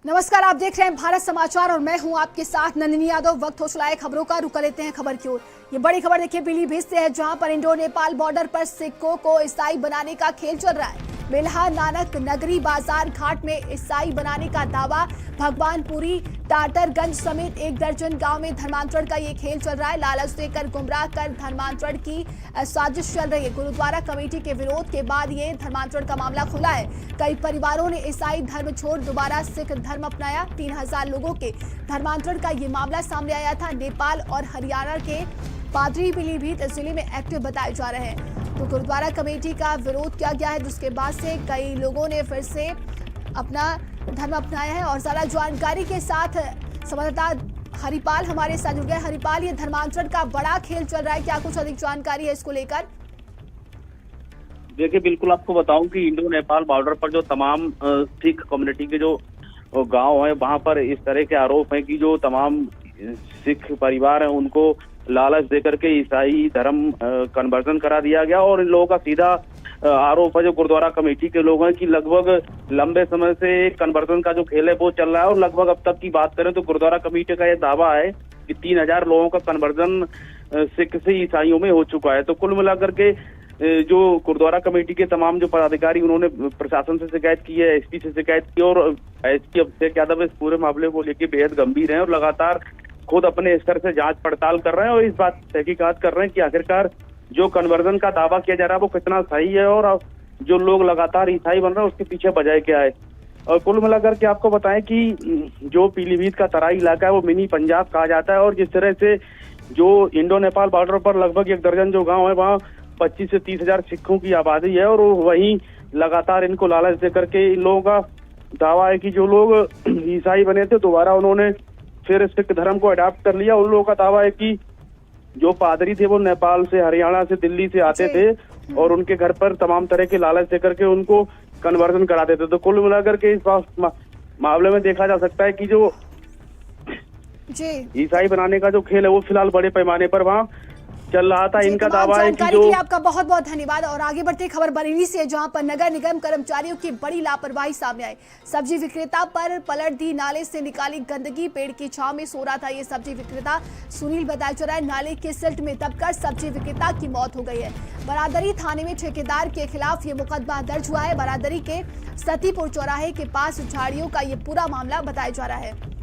नमस्कार, आप देख रहे हैं भारत समाचार और मैं हूं आपके साथ नंदिनी यादव। वक्त हो चला है खबरों का, रुका लेते हैं खबर की ओर। ये बड़ी खबर देखिए पीलीभीत से है, जहां पर इंडो नेपाल बॉर्डर पर सिखों को ईसाई बनाने का खेल चल रहा है। बेल्हा नानक नगरी बाजार घाट में ईसाई बनाने का दावा। भगवानपुरी टाटरगंज समेत 1 दर्जन गांव में धर्मांतरण का ये खेल चल रहा है। लालच देकर गुमराह कर धर्मांतरण की साजिश चल रही है। गुरुद्वारा कमेटी के विरोध के बाद ये धर्मांतरण का मामला खुला है। कई परिवारों ने ईसाई धर्म छोड़ दोबारा सिख धर्म अपनाया। 3000 लोगों के धर्मांतरण का ये मामला सामने आया था। नेपाल और हरियाणा के पादरी पीलीभीत जिले में एक्टिव बताए जा रहे हैं। तो गुरुद्वारा कमेटी का विरोध किया गया है, जिसके बाद से कई लोगों ने फिर से अपना धर्म अपनाया है। और ज्यादा जानकारी के साथ संवाददाता हरिपाल हमारे साथ जुड़ गए। हरिपाल, ये धर्मांतरण का बड़ा खेल चल रहा है, क्या कुछ अधिक जानकारी है इसको लेकर? देखिए, बिल्कुल आपको बताऊं कि इंडो नेपाल बॉर्डर पर जो तमाम सिख कम्युनिटी के जो गांव हैं, वहां पर इस तरह के आरोप हैं कि जो तमाम सिख परिवार हैं उनको लालच देकर के ईसाई धर्म कन्वर्जन करा दिया गया। और इन लोगों का सीधा आरोप है जो गुरुद्वारा कमेटी के लोग हैं कि लगभग लंबे समय से कन्वर्जन का जो खेल है वो चल रहा है। और लगभग अब तक की बात करें तो गुरुद्वारा कमेटी का यह दावा है कि 3000 लोगों का कन्वर्जन सिख से ईसाइयों में हो चुका है। तो कुल मिलाकर के जो गुरुद्वारा कमेटी के तमाम जो पदाधिकारी, उन्होंने प्रशासन से शिकायत की है, एसपी से शिकायत की, और एसपी अभिषेक यादव इस पूरे मामले को लेकर बेहद गंभीर हैं और लगातार खुद अपने स्तर से जांच पड़ताल कर रहे हैं और इस बात तहकीकात कर रहे हैं कि आखिरकार जो कन्वर्जन का दावा किया जा रहा है वो कितना सही है और जो लोग लगातार ईसाई बन रहे हैं उसके पीछे वजह क्या है। और कुल मिलाकर के आपको बताएं कि जो पीलीभीत का तराई इलाका है वो मिनी पंजाब कहा जाता है। और जिस तरह से जो इंडो नेपाल बॉर्डर पर लगभग 1 दर्जन जो गाँव है, वहाँ 25 से 30 हजार सिखों की आबादी है। और वहीं लगातार इनको लालच देकर के इन लोगों का दावा है कि जो लोग ईसाई बने थे दोबारा उन्होंने फिर सिख धर्म को अडॉप्ट कर लिया। उन लोगों का दावा है कि जो पादरी थे वो नेपाल से, हरियाणा से, दिल्ली से आते थे और उनके घर पर तमाम तरह के लालच देकर के उनको कन्वर्जन कराते थे। तो कुल मिलाकर के इस मामले में देखा जा सकता है कि जो ईसाई बनाने का जो खेल है वो फिलहाल बड़े पैमाने पर वहाँ चल रहा था। इनका दावा है कि जो आपका बहुत बहुत धन्यवाद। और आगे बढ़ते खबर बरेली से, जहां पर नगर निगम कर्मचारियों की बड़ी लापरवाही सामने आई। सब्जी विक्रेता पर पलट दी, नाले से निकाली गंदगी, पेड़ की छांव में सो रहा था ये सब्जी विक्रेता। सुनील बताया जा रहा है नाले के सिल्ट में दबकर सब्जी विक्रेता की मौत हो गई है। बरादरी थाने में ठेकेदार के खिलाफ ये मुकदमा दर्ज हुआ है। बरादरी के सतीपुर चौराहे के पास झाड़ियों का ये पूरा मामला बताया जा रहा है।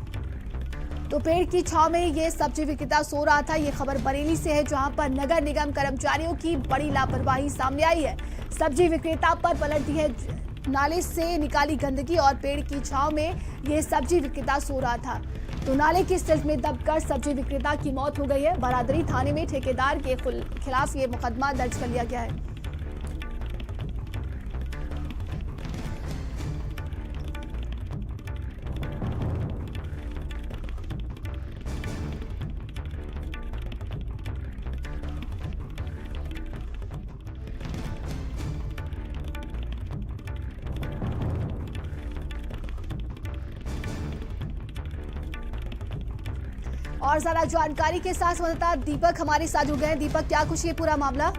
तो पेड़ की छांव में ये सब्जी विक्रेता सो रहा था। ये खबर बरेली से है, जहां पर नगर निगम कर्मचारियों की बड़ी लापरवाही सामने आई है। सब्जी विक्रेता पर पलट दी है, नाले से निकाली गंदगी और पेड़ की छांव में ये सब्जी विक्रेता सो रहा था। तो नाले की सिल्ट में दबकर सब्जी विक्रेता की मौत हो गई है। बरादरी थाने में ठेकेदार के खिलाफ ये मुकदमा दर्ज कर लिया गया है। और ज्यादा जानकारी के साथ संवाददाता दीपक हमारे साथ जुड़ गए हैं। दीपक, क्या कुछ ये पूरा मामला?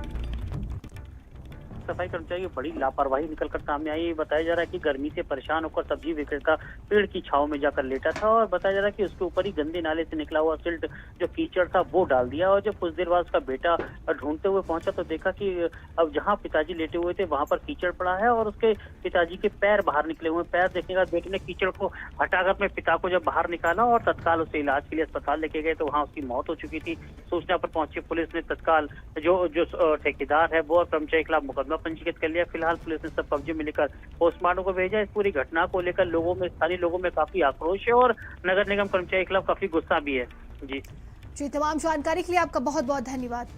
सफाई कर्मचारी की बड़ी लापरवाही निकलकर सामने आई। बताया जा रहा है कि गर्मी से परेशान होकर सब्जी विक्रेता पेड़ की छांव में जाकर लेटा था और बताया जा रहा है कि उसके ऊपर ही गंदे नाले से निकला हुआ सिल्ट जो कीचड़ था वो डाल दिया। और जब कुछ देर बाद उसका बेटा ढूंढते हुए पहुंचा तो देखा कि अब जहाँ पिताजी लेटे हुए थे वहां पर कीचड़ पड़ा है और उसके पिताजी के पैर बाहर निकले हुए। पैर देखने के बाद बेटे ने कीचड़ को हटाकर अपने पिता को जब बाहर निकाला और तत्काल उसे इलाज के लिए अस्पताल लेके गए तो वहाँ उसकी मौत हो चुकी थी। सूचना पर पहुंची पुलिस ने तत्काल जो ठेकेदार है वो और कर्मचारी के खिलाफ मुकदमा पंजीकृत कर लिया। फिलहाल पुलिस ने सब कब्जे में लेकर पोस्टमार्टम को भेजा। इस पूरी घटना को लेकर स्थानीय लोगों में काफी आक्रोश है और नगर निगम कर्मचारी के खिलाफ काफी गुस्सा भी है। जी तमाम जानकारी के लिए आपका बहुत बहुत धन्यवाद।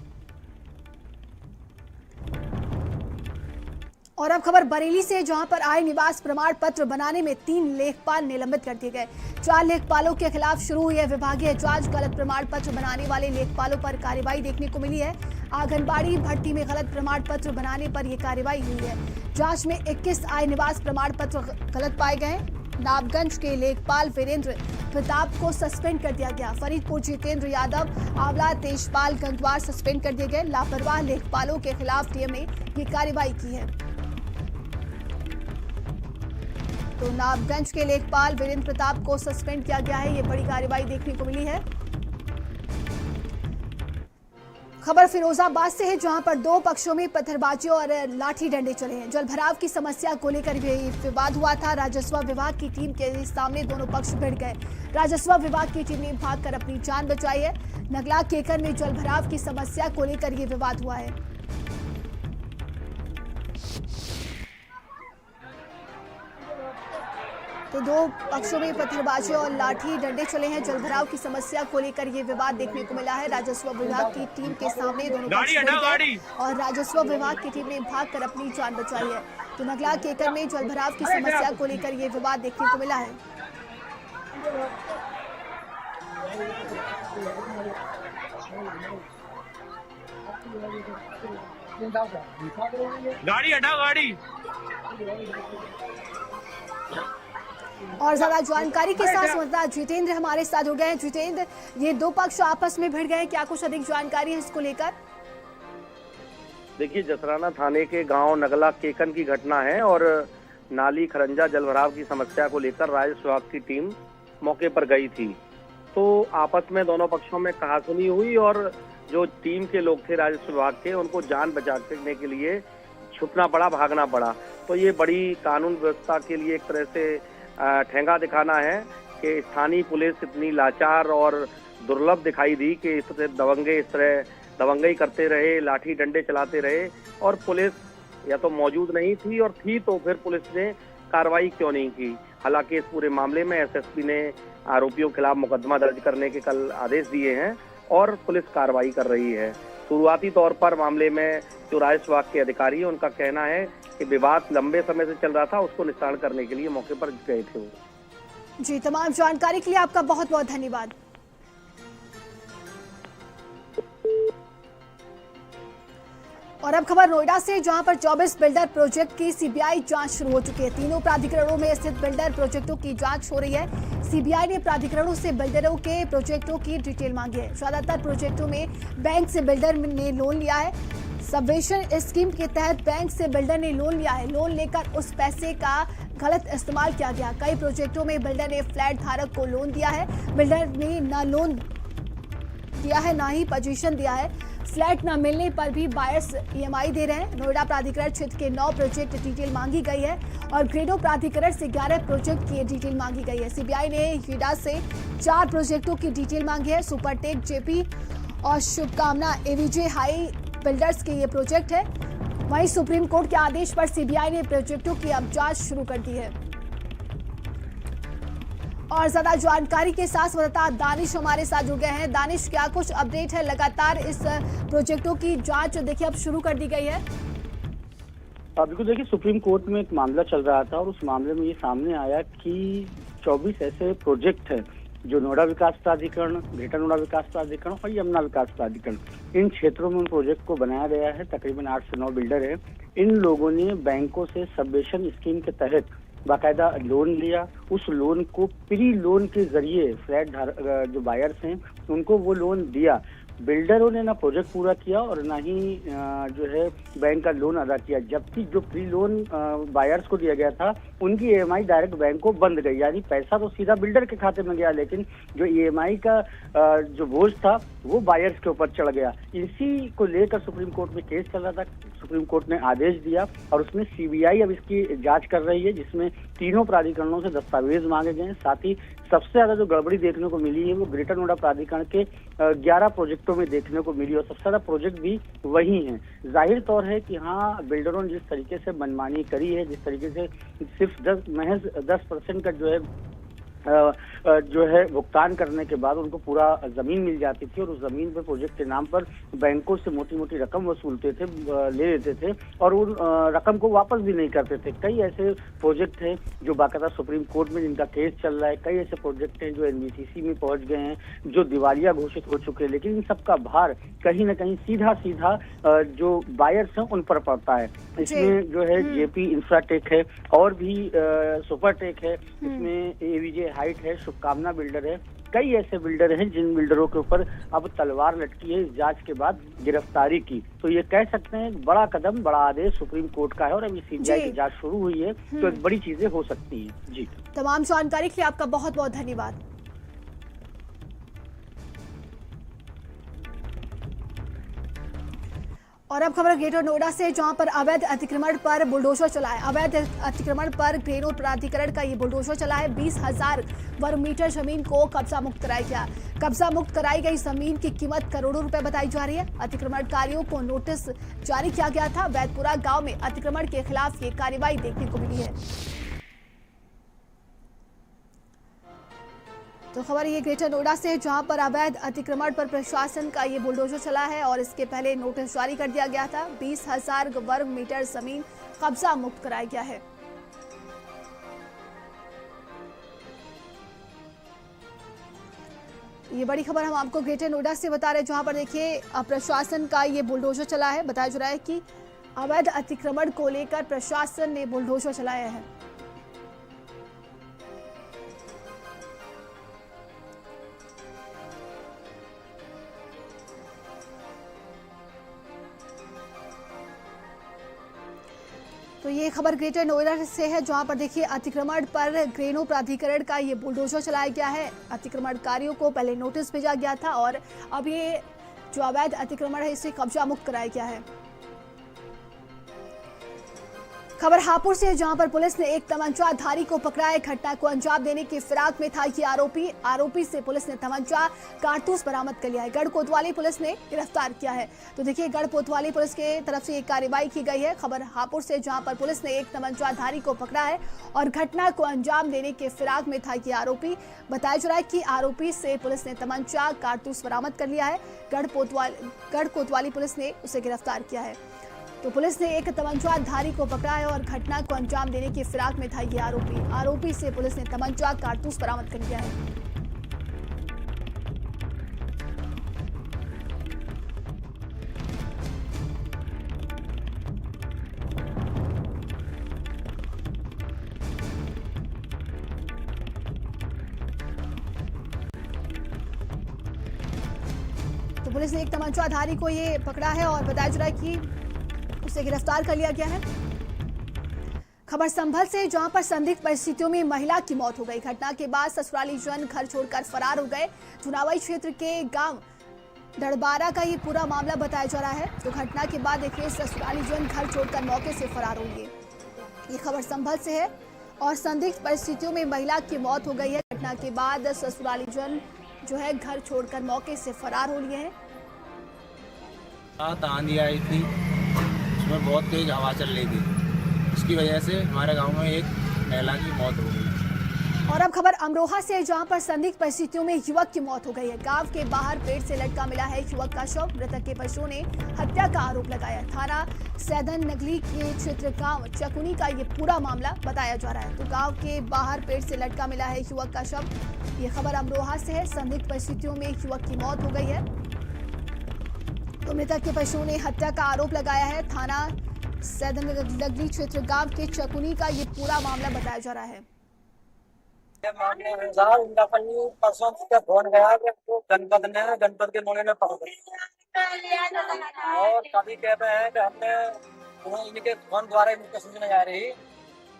और अब खबर बरेली से, जहां पर आय निवास प्रमाण पत्र बनाने में 3 लेखपाल निलंबित कर दिए गए। 4 लेखपालों के खिलाफ शुरू हुई है विभागीय जांच। गलत प्रमाण पत्र बनाने वाले लेखपालों पर कार्रवाई देखने को मिली है। आंगनबाड़ी भर्ती में गलत प्रमाण पत्र बनाने पर यह कार्रवाई हुई है। जांच में 21 आय निवास प्रमाण पत्र गलत पाए गए। नाबगंज के लेखपाल वीरेंद्र प्रताप को सस्पेंड कर दिया गया। फरीदपुर जितेंद्र यादव, आंवला तेजपाल गंगवार सस्पेंड कर दिए गए। लापरवाह लेखपालों के खिलाफ टीएम ने ये कार्रवाई की है। तो नाबगंज के लेखपाल वीरेंद्र प्रताप को सस्पेंड किया गया है। ये बड़ी कार्रवाई देखने को मिली है। खबर फिरोजाबाद से है, जहां पर दो पक्षों में पत्थरबाजी और लाठी डंडे चले हैं। जलभराव की समस्या को लेकर भी विवाद हुआ था। राजस्व विभाग की टीम के सामने दोनों पक्ष भिड़ गए। राजस्व विभाग की टीम ने भागकर अपनी जान बचाई है। नगला केकर में जलभराव की समस्या को लेकर ये विवाद हुआ है। तो दो पक्षों में पत्थरबाजी और लाठी डंडे चले हैं। जलभराव की समस्या को लेकर ये विवाद देखने को मिला है। राजस्व विभाग की टीम के सामने दोनों पक्ष भिड़ गए और राजस्व विभाग की टीम ने भागकर अपनी जान बचाई है। तो नगला केकर में जलभराव की समस्या को लेकर ये विवाद देखने को मिला है। गाड़ी हटा गाड़ी। और ज्यादा जानकारी के साथ संवाददाता जितेंद्र हमारे साथ हो गए हैं। जितेंद्र, ये दो पक्ष आपस में भिड़ गए, क्या कुछ अधिक जानकारी है इसको लेकर? देखिए, जसराना थाने के गांव नगला केकन की घटना है और नाली खरंजा जलभराव की समस्या को लेकर राजस्व विभाग की टीम मौके पर गई थी। तो आपस में दोनों पक्षों में कहासुनी हुई और जो टीम के लोग थे राजस्व विभाग के, उनको जान बचाने के लिए छुपना पड़ा, भागना पड़ा। तो ये बड़ी कानून व्यवस्था के लिए एक तरह से ठेंगा दिखाना है कि स्थानीय पुलिस इतनी लाचार और दुर्लभ दिखाई दी कि इस तरह दबंगई करते रहे, लाठी डंडे चलाते रहे और पुलिस या तो मौजूद नहीं थी और थी तो फिर पुलिस ने कार्रवाई क्यों नहीं की। हालांकि इस पूरे मामले में एसएसपी ने आरोपियों के खिलाफ मुकदमा दर्ज करने के कल आदेश दिए हैं और पुलिस कार्रवाई कर रही है। शुरुआती तौर पर मामले में जो राजस्व विभाग के अधिकारी हैं, उनका कहना है कि विवाद लंबे समय से चल रहा था, उसको निस्तारण करने के लिए मौके पर गए थे वो। जी, तमाम जानकारी के लिए आपका बहुत बहुत धन्यवाद। और अब खबर नोएडा से, जहां पर 24 बिल्डर प्रोजेक्ट की सीबीआई जांच शुरू हो चुकी है। तीनों प्राधिकरणों में स्थित बिल्डर प्रोजेक्टों की जांच हो रही है। सीबीआई ने प्राधिकरणों से बिल्डरों के प्रोजेक्टों की डिटेल मांगी है। ज्यादातर प्रोजेक्टों में बैंक से बिल्डर ने लोन लिया है। सबवेशन स्कीम के तहत बैंक से बिल्डर ने लोन लिया है। लोन लेकर उस पैसे का गलत इस्तेमाल किया गया। कई प्रोजेक्टों में बिल्डर ने फ्लैट धारक को लोन दिया है। बिल्डर ने न लोन दिया है, ना ही पोजीशन दिया है। फ्लैट न मिलने पर भी बायर्स ईएमआई दे रहे हैं। नोएडा प्राधिकरण क्षेत्र के 9 प्रोजेक्ट डिटेल मांगी गई है और ग्रेडो प्राधिकरण से 11 प्रोजेक्ट की डिटेल मांगी गई है। सीबीआई ने हीडा से 4 प्रोजेक्टों की डिटेल मांगी है। सुपरटेक, जेपी और शुभकामना एवीजे हाई बिल्डर्स के ये प्रोजेक्ट है। वहीं सुप्रीम कोर्ट के आदेश पर सीबीआई ने प्रोजेक्टों की अब जांच शुरू कर दी है। और ज्यादा जानकारी के साथ संवाददाता दानिश हमारे साथ जुड़ गए हैं। दानिश, क्या कुछ अपडेट है? लगातार इस प्रोजेक्टों की जांच देखिए अब शुरू कर दी गई है। बिल्कुल, देखिए, सुप्रीम कोर्ट में एक मामला चल रहा था और उस मामले में ये सामने आया कि 24 ऐसे प्रोजेक्ट है जो नोएडा विकास प्राधिकरण, ग्रेटर नोएडा विकास प्राधिकरण और यमुना विकास प्राधिकरण, इन क्षेत्रों में उन प्रोजेक्ट को बनाया गया है। तकरीबन 8 से 9 बिल्डर है। इन लोगों ने बैंकों से सबवेशन स्कीम के तहत बाकायदा लोन लिया। उस लोन को प्री लोन के जरिए फ्लैट जो बायर्स हैं उनको वो लोन दिया। बिल्डरों ने ना प्रोजेक्ट पूरा किया और ना ही जो है बैंक का लोन अदा किया। जबकि जो प्री लोन बायर्स को दिया गया था उनकी ईएमआई डायरेक्ट बैंक को बंद गई, यानी पैसा तो सीधा बिल्डर के खाते में गया, लेकिन जो ईएमआई का जो बोझ था वो बायर्स के ऊपर चढ़ गया। इसी को लेकर सुप्रीम कोर्ट में केस चल रहा था। सुप्रीम कोर्ट ने आदेश दिया और उसमें सीबीआई अब इसकी जांच कर रही है, जिसमें तीनों प्राधिकरणों से दस्तावेज मांगे गए हैं। साथ ही सबसे ज्यादा जो गड़बड़ी देखने को मिली है वो ग्रेटर नोएडा प्राधिकरण के 11 प्रोजेक्टों में देखने को मिली और सबसे ज्यादा प्रोजेक्ट भी वही हैं। जाहिर तौर है कि हाँ, बिल्डरों ने जिस तरीके से मनमानी करी है, जिस तरीके से सिर्फ महज 10% का जो है भुगतान करने के बाद उनको पूरा जमीन मिल जाती थी और उस जमीन पर प्रोजेक्ट के नाम पर बैंकों से मोटी मोटी रकम वसूलते थे, ले लेते थे और उन रकम को वापस भी नहीं करते थे। कई ऐसे प्रोजेक्ट हैं जो बाकायदा सुप्रीम कोर्ट में जिनका केस चल रहा है। कई ऐसे प्रोजेक्ट हैं जो एनबीसीसी में पहुंच गए हैं, जो दिवालिया घोषित हो चुके हैं, लेकिन इन सबका भार कहीं ना कहीं सीधा जो बायर्स हैं उन पर पड़ता है। इसमें जो है जेपी इंफ्राटेक है और भी सुपरटेक है, इसमें एवीजे हाइट है, शुभकामना बिल्डर है, कई ऐसे बिल्डर हैं जिन बिल्डरों के ऊपर अब तलवार लटकी है इस जांच के बाद गिरफ्तारी की। तो ये कह सकते हैं एक बड़ा कदम, बड़ा आदेश सुप्रीम कोर्ट का है और अभी सीबीआई की जांच शुरू हुई है, तो एक बड़ी चीजें हो सकती हैं। जी, तमाम जानकारी के लिए आपका बहुत बहुत धन्यवाद। और अब खबर ग्रेटर नोएडा से, जहां पर अवैध अतिक्रमण पर बुलडोजर चला है। अवैध अतिक्रमण पर ग्रेनो प्राधिकरण का ये बुलडोजर चला है। 20,000 वर्ग मीटर जमीन को कब्जा मुक्त कराया गया। कब्जा मुक्त कराई गई जमीन की कीमत करोड़ों रुपए बताई जा रही है। अतिक्रमणकारियों को नोटिस जारी किया गया था। वैदपुरा गांव में अतिक्रमण के खिलाफ ये कार्रवाई देखने को मिली है। तो खबर ये ग्रेटर नोएडा से, जहां पर अवैध अतिक्रमण पर प्रशासन का ये बुलडोजर चला है और इसके पहले नोटिस जारी कर दिया गया था। 20,000 वर्ग मीटर जमीन कब्जा मुक्त कराया गया है। ये बड़ी खबर हम आपको ग्रेटर नोएडा से बता रहे हैं, जहां पर देखिए प्रशासन का ये बुलडोजर चला है। बताया जा रहा है कि अवैध अतिक्रमण को लेकर प्रशासन ने बुलडोजर चलाया है। तो ये खबर ग्रेटर नोएडा से है, जहां पर देखिए अतिक्रमण पर ग्रेनो प्राधिकरण का ये बुलडोजर चलाया गया है। अतिक्रमणकारियों को पहले नोटिस भेजा गया था और अब ये जो अवैध अतिक्रमण है इसे कब्जा मुक्त कराया गया है। खबर हापुड़ से, जहां पर पुलिस ने एक तमंचाधारी को पकड़ा है। घटना को अंजाम देने की फिराक में था ये आरोपी। आरोपी से पुलिस ने तमंचा कारतूस बरामद कर लिया है। गढ़ कोतवाली पुलिस ने गिरफ्तार किया है। तो देखिए गढ़ कोतवाली पुलिस के तरफ से ये कार्रवाई की गई है। खबर हापुड़ से, जहां पर पुलिस ने एक तमंचाधारी को पकड़ा है और घटना को अंजाम देने के फिराक में था ये आरोपी। बताया जा रहा है कि आरोपी से पुलिस ने तमंचा कारतूस बरामद कर लिया है। गढ़ कोतवाली पुलिस ने उसे गिरफ्तार किया है। तो पुलिस ने एक तमंचाधारी को पकड़ा है और घटना को अंजाम देने की फिराक में था ये आरोपी। आरोपी से पुलिस ने तमंचा कारतूस बरामद कर लिया है। तो पुलिस ने एक तमंचाधारी को ये पकड़ा है और बताया जा रहा है कि उसे गिरफ्तार कर लिया गया है। खबर संभल से, जहां पर संदिग्ध परिस्थितियों में महिला की मौत हो गई। घटना के बाद ससुराली जन घर छोड़कर फरार हो गए। चुनावी क्षेत्र के गांव डड़बारा का ये पूरा मामला बताया जा रहा है। तो घटना के बाद देखिए ससुराली जन घर छोड़कर मौके से फरार हो गए। ये खबर संभल से है और संदिग्ध परिस्थितियों में महिला की मौत हो गई है। घटना के बाद ससुराली जन जो है घर छोड़कर मौके से फरार हो लिए हैं। आंधी आई थी, उसमें बहुत तेज हवा चल रही थी, इसकी वजह से हमारे गांव में एक महिला की मौत हो गई। और अब खबर अमरोहा से, जहां पर संदिग्ध परिस्थितियों में युवक की मौत हो गई है। गांव के बाहर पेड़ से लटका मिला है युवक का शव। मृतक के परिजनों ने हत्या का आरोप लगाया। थाना सैदन नगली के क्षेत्र गांव चकुनी का ये पूरा मामला बताया जा रहा है। तो गांव के बाहर पेड़ से लटका मिला है युवक का शव। ये खबर अमरोहा से है। संदिग्ध परिस्थितियों में युवक की मौत हो गई है। तो मृतक के परिजनों ने हत्या का आरोप लगाया है। थाना सैदन नगली क्षेत्र गांव के चकुनी का ये पूरा मामला बताया जा रहा है। परसों फोन गया गणपत के मोड़े में पकड़ और कभी कहते हैं कि हमने इनके फोन द्वारा इनके सूचना जा रही,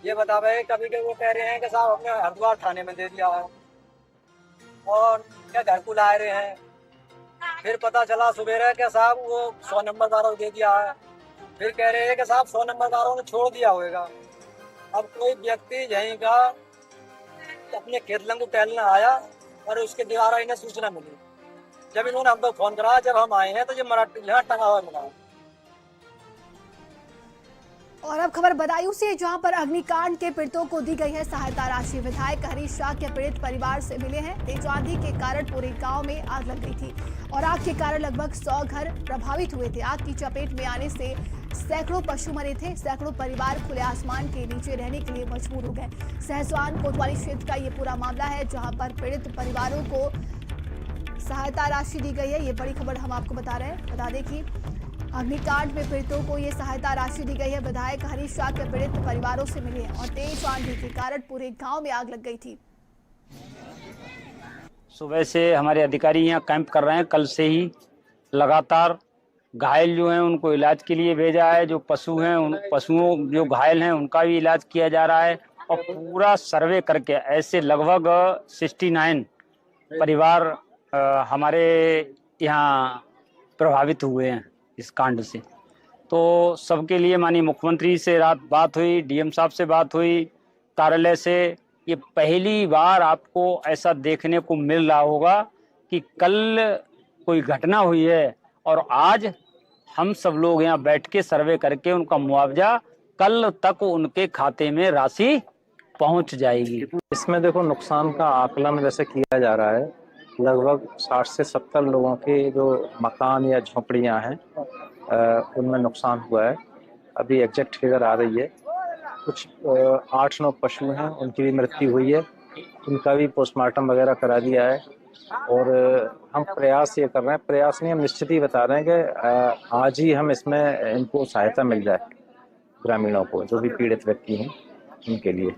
ये बता रहे कभी के वो कह रहे हैं कि साहब हमने हरिद्वार थाने में दे दिया है और क्या घर को ला रहे हैं। फिर पता चला सुबेरे के साहब वो 100 नंबरदारों को दे दिया है। फिर कह रहे हैं कि साहब 100 नंबरदारों ने छोड़ दिया होगा। अब कोई व्यक्ति यहीं का अपने खेत लंग टहलने आया और उसके द्वारा इन्हें सूचना मिली। जब इन्होंने हमको फोन करा, जब हम आए हैं तो ये मराठी यहाँ टंगा हुआ मिला। और अब खबर बदायूं से, जहां पर अग्निकांड के पीड़ितों को दी गई है सहायता राशि। विधायक हरीश शाह के पीड़ित परिवार से मिले हैं। तेज आंधी के कारण पूरे गांव में आग लग गई थी और आग के कारण लगभग 100 घर प्रभावित हुए थे। आग की चपेट में आने से सैकड़ों पशु मरे थे। सैकड़ों परिवार खुले आसमान के नीचे रहने के लिए मजबूर हो गए। सहसवान कोतवाली क्षेत्र का ये पूरा मामला है, जहां पर पीड़ित परिवारों को सहायता राशि दी गई है। ये बड़ी खबर हम आपको बता रहे हैं। बता दें कि अग्निकांड में पीड़ितों को ये सहायता राशि दी गई है। विधायक हरीश शाह के पीड़ित परिवारों से मिले हैं और तेज आंधी के कारण पूरे गांव में आग लग गई थी। सुबह से हमारे अधिकारी यहाँ कैंप कर रहे हैं। कल से ही लगातार घायल जो हैं उनको इलाज के लिए भेजा है। जो पशु हैं उन पशुओं जो घायल हैं उनका भी इलाज किया जा रहा है और पूरा सर्वे करके ऐसे लगभग 69 परिवार हमारे यहाँ प्रभावित हुए हैं इस कांड से। तो सबके लिए माननीय मुख्यमंत्री से रात बात हुई, डीएम साहब से बात हुई, कार्यालय से। ये पहली बार आपको ऐसा देखने को मिल रहा होगा कि कल कोई घटना हुई है और आज हम सब लोग यहाँ बैठ के सर्वे करके उनका मुआवजा कल तक उनके खाते में राशि पहुंच जाएगी। इसमें देखो नुकसान का आकलन वैसे किया जा रहा है। लगभग 60 से 70 लोगों के जो मकान या झोपड़ियां हैं उनमें नुकसान हुआ है। अभी एग्जैक्ट फिगर आ रही है। कुछ 8-9 पशु हैं, उनकी भी मृत्यु हुई है। उनका भी पोस्टमार्टम वगैरह करा दिया है और हम प्रयास ये कर रहे हैं, प्रयास नहीं हम निश्चित ही बता रहे हैं कि आज ही हम इसमें इनको सहायता मिल जाए, ग्रामीणों को जो भी पीड़ित व्यक्ति हैं उनके लिए।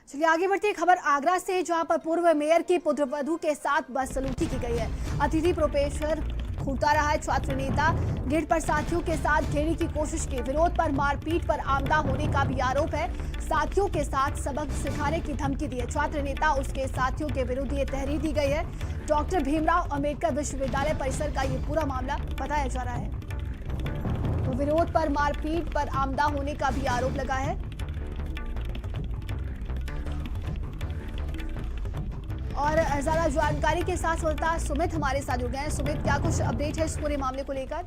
चलिए आगे बढ़ती खबर आगरा से, जहां पर पूर्व मेयर की पुत्रवधू के साथ बदसलूकी की गई है। अतिथि प्रोफेसर खूटा रहा है छात्र नेता, गेट पर साथियों के साथ घेरने की कोशिश की, विरोध पर मारपीट पर आमदा होने का भी आरोप है। साथियों के साथ सबक सिखाने की धमकी दी है छात्र नेता, उसके साथियों के विरुद्ध ये तहरीर दी गई है। डॉक्टर भीमराव अंबेडकर विश्वविद्यालय परिसर का ये पूरा मामला बताया जा रहा है। तो विरोध पर मारपीट पर आमदा होने का भी आरोप लगा है। और ज्यादा जानकारी के साथ संवाददाता सुमित हमारे साथ जुड़ गए हैं। सुमित, क्या कुछ अपडेट है इस पूरे मामले को लेकर?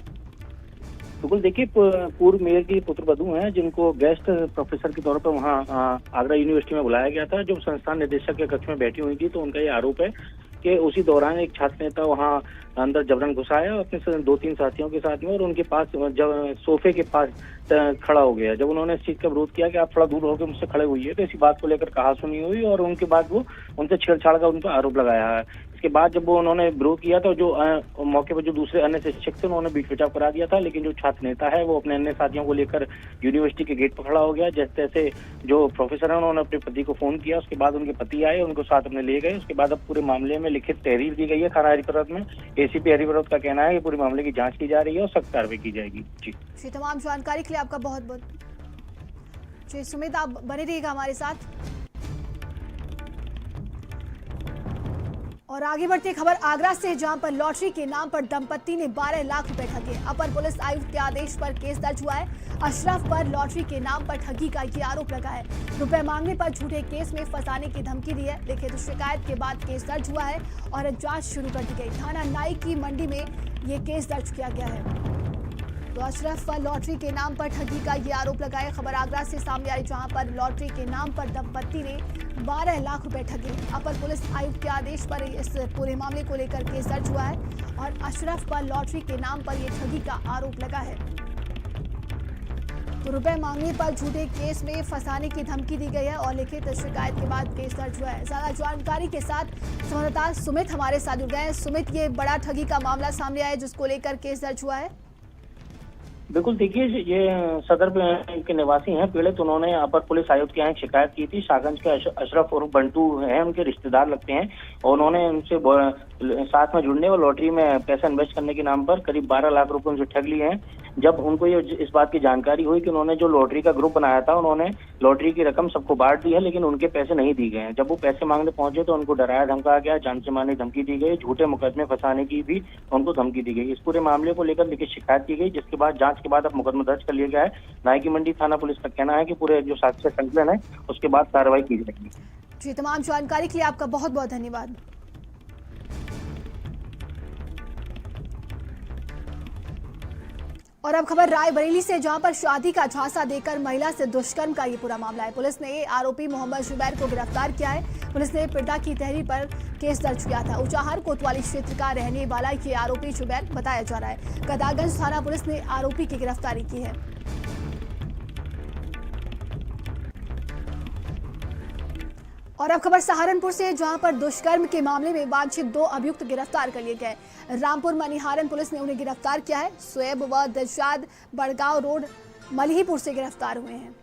बिल्कुल, देखिए पूर्व मेयर की पुत्रवधू हैं जिनको गेस्ट प्रोफेसर के तौर पर वहाँ आगरा यूनिवर्सिटी में बुलाया गया था। जब संस्थान निदेशक के कक्ष में बैठी हुई थी तो उनका ये आरोप है कि उसी दौरान एक छात्र नेता वहाँ अंदर जबरन घुस आया अपने 2-3 साथियों के साथ में और उनके पास जब सोफे के पास खड़ा हो गया। जब उन्होंने इस चीज का विरोध किया कि आप थोड़ा दूर होकर मुझसे खड़े हुई है, तो इसी बात को लेकर कहासुनी हुई और उनके बाद वो उनसे छेड़छाड़ का उन पर आरोप लगाया है। इसके बाद जब वो उन्होंने विरोध किया तो जो मौके पर जो दूसरे अन्य शिक्षक थे उन्होंने बीच बचाव करा दिया था, लेकिन जो छात्र नेता है वो अपने अन्य साथियों को लेकर यूनिवर्सिटी के गेट पर खड़ा हो गया। जैसे तैसे जो प्रोफेसर है उन्होंने अपने पति को फोन किया, उसके बाद उनके पति आए, उनको साथ अपने ले गए। उसके बाद अब पूरे मामले में लिखित तहरीर दी गई है थाना हरिपुरा में। एसीपी हरिपुरा का कहना है कि पूरे मामले की जांच की जा रही है और सख्त कार्रवाई की जाएगी। जी तमाम जानकारी के लिए आपका बहुत बहुत जी सुमित, आप बने रहिएगा हमारे साथ। और आगे बढ़ती खबर आगरा से, जहां पर लॉटरी के नाम पर दंपत्ति ने 12 लाख रुपए ठगे। अपर पुलिस आयुक्त के आदेश पर केस दर्ज हुआ है। अशरफ पर लॉटरी के नाम पर ठगी का ये आरोप लगा है। रुपए मांगने पर झूठे केस में फंसाने की धमकी दी है। लिखित शिकायत के बाद केस दर्ज हुआ है और जांच शुरू कर दी गई। थाना नाई की मंडी में ये केस दर्ज किया गया है। तो अशरफ पर लॉटरी के नाम पर ठगी का ये आरोप लगा है। खबर आगरा से सामने आई, जहां पर लॉटरी के नाम पर दंपत्ति ने 12 लाख रुपए ठगे। अपर पुलिस आयुक्त के आदेश पर इस पूरे मामले को लेकर केस दर्ज हुआ है और अशरफ पर लॉटरी के नाम पर यह ठगी का आरोप लगा है। तो रुपए मांगने पर झूठे केस में फंसाने की धमकी दी गई है और लिखित शिकायत के बाद केस दर्ज हुआ है। ज्यादा जानकारी के साथ संवाददाता सुमित हमारे साथ जुड़ गए हैं। सुमित, ये बड़ा ठगी का मामला सामने आया जिसको लेकर केस दर्ज हुआ है। बिल्कुल, देखिए ये सदर के निवासी हैं पीड़ित। उन्होंने अपर पुलिस आयुक्त के यहाँ शिकायत की थी। शाहगंज के अशरफ और बंटू हैं, उनके रिश्तेदार लगते हैं और उन्होंने उनसे साथ में जुड़ने और लॉटरी में पैसा इन्वेस्ट करने के नाम पर करीब 12 लाख रुपए उनसे ठग लिए हैं। जब उनको ये इस बात की जानकारी हुई कि उन्होंने जो लॉटरी का ग्रुप बनाया था, उन्होंने लॉटरी की रकम सबको बांट दी है, लेकिन उनके पैसे नहीं दिए गए हैं। जब वो पैसे मांगने पहुंचे तो उनको डराया धमकाया गया, जान से मारने की धमकी दी गई, झूठे मुकदमे फंसाने की भी उनको धमकी दी गई। इस पूरे मामले को लेकर लिखित शिकायत की गई, जिसके बाद जांच के बाद अब मुकदमा दर्ज कर लिया गया है। नाई की मंडी थाना पुलिस का कहना है कि पूरे जो साक्ष्य संकलन है उसके बाद कार्रवाई की जाएगी। जी, तमाम जानकारी के लिए आपका बहुत बहुत धन्यवाद। और अब खबर रायबरेली से, जहां पर शादी का झांसा देकर महिला से दुष्कर्म का ये पूरा मामला है। पुलिस ने आरोपी मोहम्मद जुबैर को गिरफ्तार किया है। पुलिस ने पीड़िता की तहरीर पर केस दर्ज किया था। ऊंचाहार कोतवाली क्षेत्र का रहने वाला ये आरोपी जुबैर बताया जा रहा है। कदागंज थाना पुलिस ने आरोपी की गिरफ्तारी की है। और अब खबर सहारनपुर से, जहां पर दुष्कर्म के मामले में वांछित 2 अभियुक्त गिरफ्तार कर लिए गए। रामपुर मनिहारन पुलिस ने उन्हें गिरफ्तार किया है। सुएब व दिलशाद बड़गांव रोड मलिहीपुर से गिरफ्तार हुए हैं।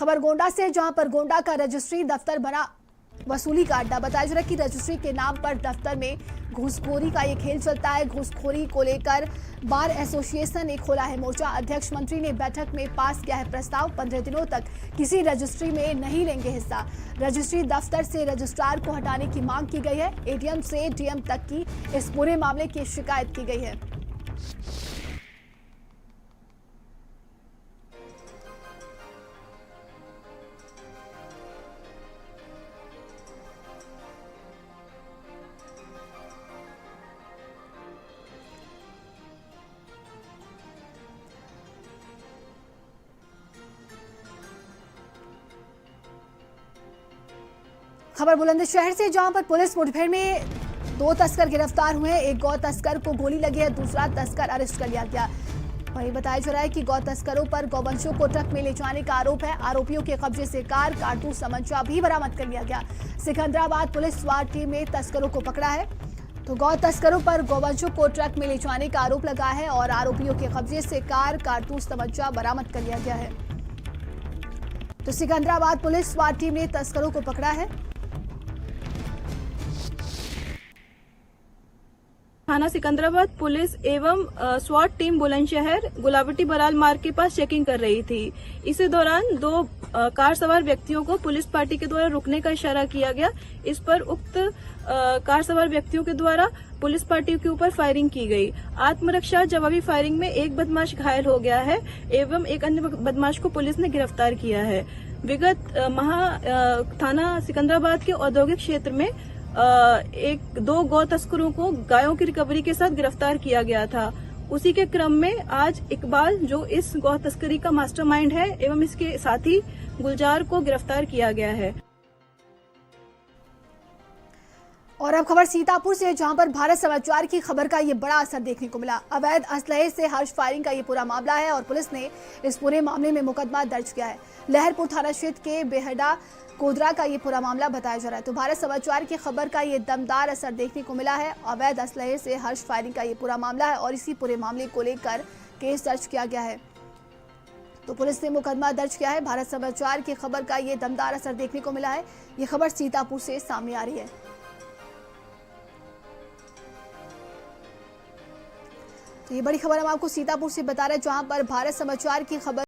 खबर गोंडा से, जहां पर गोंडा का रजिस्ट्री दफ्तर बना वसूली का अड्डा। बताया जा रहा है कि रजिस्ट्री के नाम पर दफ्तर में घूसखोरी का ये खेल चलता है। घूसखोरी को लेकर बार एसोसिएशन ने खोला है मोर्चा। अध्यक्ष मंत्री ने बैठक में पास किया है प्रस्ताव। 15 दिनों तक किसी रजिस्ट्री में नहीं लेंगे हिस्सा। रजिस्ट्री दफ्तर से रजिस्ट्रार को हटाने की मांग की गई है। एडीएम से डीएम तक की इस पूरे मामले की शिकायत की गई है। खबर बुलंदशहर से, जहां पर पुलिस मुठभेड़ में 2 तस्कर गिरफ्तार हुए हैं। एक गौ तस्कर को गोली लगी है, दूसरा तस्कर अरेस्ट कर लिया गया। वहीं बताया जा रहा है कि गौ तस्करों पर गौवंशों को ट्रक में ले जाने का आरोप है। आरोपियों के कब्जे से कार, कारतूस, तमंचा भी बरामद कर लिया गया। सिकंदराबाद पुलिस स्वाट टीम ने तस्करों को पकड़ा है। तो गौ तस्करों पर गौवंशों को ट्रक में ले जाने का आरोप लगा है और आरोपियों के कब्जे से कार, कारतूस, तमंचा बरामद कर लिया गया है। तो सिकंदराबाद पुलिस स्वाट टीम ने तस्करों को पकड़ा है। थाना सिकंदराबाद पुलिस एवं स्वाट टीम बुलंदशहर गुलाबटी बराल मार्ग के पास चेकिंग कर रही थी। इसी दौरान 2 कार सवार व्यक्तियों को पुलिस पार्टी के द्वारा रुकने का इशारा किया गया। इस पर उक्त कार सवार व्यक्तियों के द्वारा पुलिस पार्टी के ऊपर फायरिंग की गई। आत्मरक्षा जवाबी फायरिंग में एक बदमाश घायल हो गया है एवं एक अन्य बदमाश को पुलिस ने गिरफ्तार किया है। विगत थाना सिकंदराबाद के औद्योगिक क्षेत्र में 2 गौ तस्करों को गायों की रिकवरी के साथ गिरफ्तार किया गया था। उसी के क्रम में आज इकबाल, जो इस गौ तस्करी का मास्टरमाइंड है, एवं इसके साथी गुलजार को गिरफ्तार किया गया है। और अब खबर सीतापुर से, जहां पर भारत समाचार की खबर का ये बड़ा असर देखने को मिला। अवैध असलहे से हर्ष फायरिंग का ये पूरा मामला है और पुलिस ने इस पूरे मामले में मुकदमा दर्ज किया है। लहरपुर थाना क्षेत्र के बेहड़ा कोदरा का ये पूरा मामला बताया जा रहा है। तो भारत समाचार की खबर का ये दमदार असर देखने को मिला है। अवैध असलहे से हर्ष फायरिंग का ये पूरा मामला है और इसी पूरे मामले को लेकर केस दर्ज किया गया है। तो पुलिस ने मुकदमा दर्ज किया है। भारत समाचार की खबर का ये दमदार असर देखने को मिला है। ये खबर सीतापुर से सामने आ रही है। तो ये बड़ी खबर हम आपको सीतापुर से बता रहे हैं, जहां पर भारत समाचार की खबर